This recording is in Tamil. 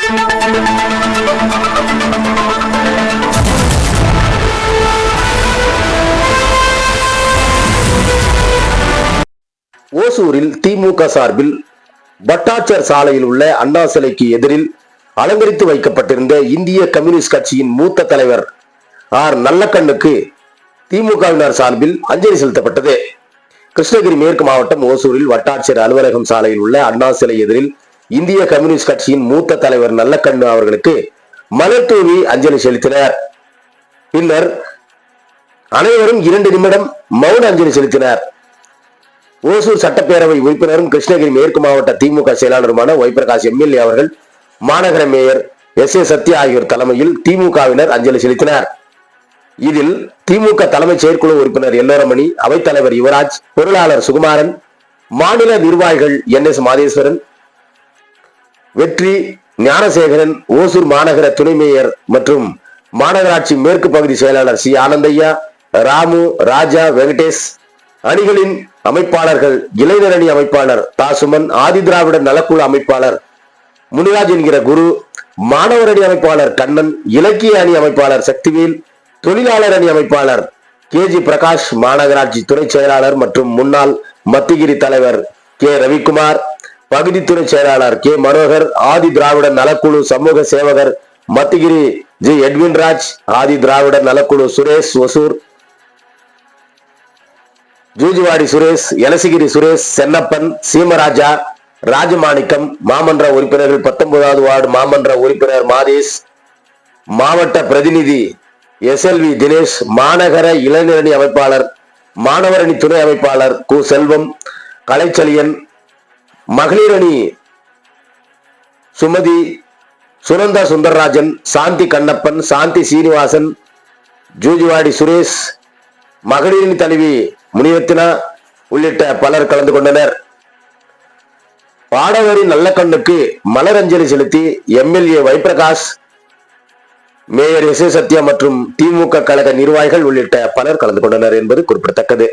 ஓசூரில் திமுக சார்பில் வட்டாட்சியர் சாலையில் உள்ள அண்ணா சிலைக்கு எதிரில் அலங்கரித்து வைக்கப்பட்டிருந்த இந்திய கம்யூனிஸ்ட் கட்சியின் மூத்த தலைவர் ஆர் நல்லக்கண்ணுக்கு திமுகவினர் சார்பில் அஞ்சலி செலுத்தப்பட்டது. கிருஷ்ணகிரி மேற்கு மாவட்டம் ஓசூரில் வட்டாட்சியர் அலுவலகம் சாலையில் உள்ள அண்ணா சிலை எதிரில் இந்திய கம்யூனிஸ்ட் கட்சியின் மூத்த தலைவர் நல்லக்கண்ணு அவர்களுக்கு மலர் தூவி அஞ்சலி செலுத்தினர். பின்னர் அனைவரும் 2 நிமிடம் மௌன அஞ்சலி செலுத்தினர். ஓசூர் சட்டப்பேரவை உறுப்பினரும் கிருஷ்ணகிரி மேற்கு மாவட்ட திமுக செயலாளருமான ஒய்பிரகாஷ் எம்எல்ஏ அவர்கள், மாநகர மேயர் எஸ். சத்யா ஆகியோர் தலைமையில் திமுகவினர் அஞ்சலி செலுத்தினர். இதில் திமுக தலைமை செயற்குழு உறுப்பினர் எல்லோரமணி, அவைத்தலைவர் யுவராஜ், பொருளாளர் சுகுமாரன், மாநில நிர்வாகிகள் NS மாதேஸ்வரன், வெற்றி, ஞானசேகரன், ஓசூர் மாநகர துணை மேயர் மற்றும் மாநகராட்சி மேற்கு பகுதி செயலாளர் சி. ஆனந்தையா, ராமு, ராஜா, வெங்கடேஷ், அணிகளின் அமைப்பாளர்கள் இளைஞர் அணி அமைப்பாளர் தாசுமன், ஆதி திராவிட நலக்குழு அமைப்பாளர் முனிராஜ் என்கிற குரு, மாணவர் அணி அமைப்பாளர் கண்ணன், இலக்கிய அணி அமைப்பாளர் சக்திவேல், தொழிலாளர் அணி அமைப்பாளர் KG பிரகாஷ், மாநகராட்சி துணை செயலாளர் மற்றும் முன்னாள் மத்திகிரி தலைவர் K. ரவிக்குமார், பகுதி துணை செயலாளர் K. மனோகர், ஆதி திராவிட நலக்குழு சமூக சேவகர் மத்திகிரி G. எட்வின்ராஜ், ஆதி திராவிட நலக்குழு சுரேஷ் ஒசூர், ஜூஜுவாடி சுரேஷ், எலசிகிரி சுரேஷ், சென்னப்பன், சீமராஜா, ராஜமாணிக்கம், மாமன்ற உறுப்பினர்கள் 19வது வார்டு மாமன்ற உறுப்பினர் மாதேஷ், மாவட்ட பிரதிநிதி SLV தினேஷ், மாநகர இளைஞரணி அமைப்பாளர், மாணவர் அணி துணை அமைப்பாளர் கு. செல்வம், கலைச்சலியன், மகளிர் அணி சுமதி, சுனந்தா சுந்தரராஜன், சாந்தி கண்ணப்பன், சாந்தி சீனிவாசன், ஜூஜுவாடி சுரேஷ், மகளிரணி தலைவி முனிரத்னா உள்ளிட்ட பலர் கலந்து கொண்டனர். பாடவரி நல்லக்கண்ணுக்கு மலர் அஞ்சலி செலுத்தி MLA ஒய்பிரகாஷ், மேயர் S. சத்யா மற்றும் திமுக கழக நிர்வாகிகள் உள்ளிட்ட பலர் கலந்து கொண்டனர் என்பது குறிப்பிடத்தக்கது.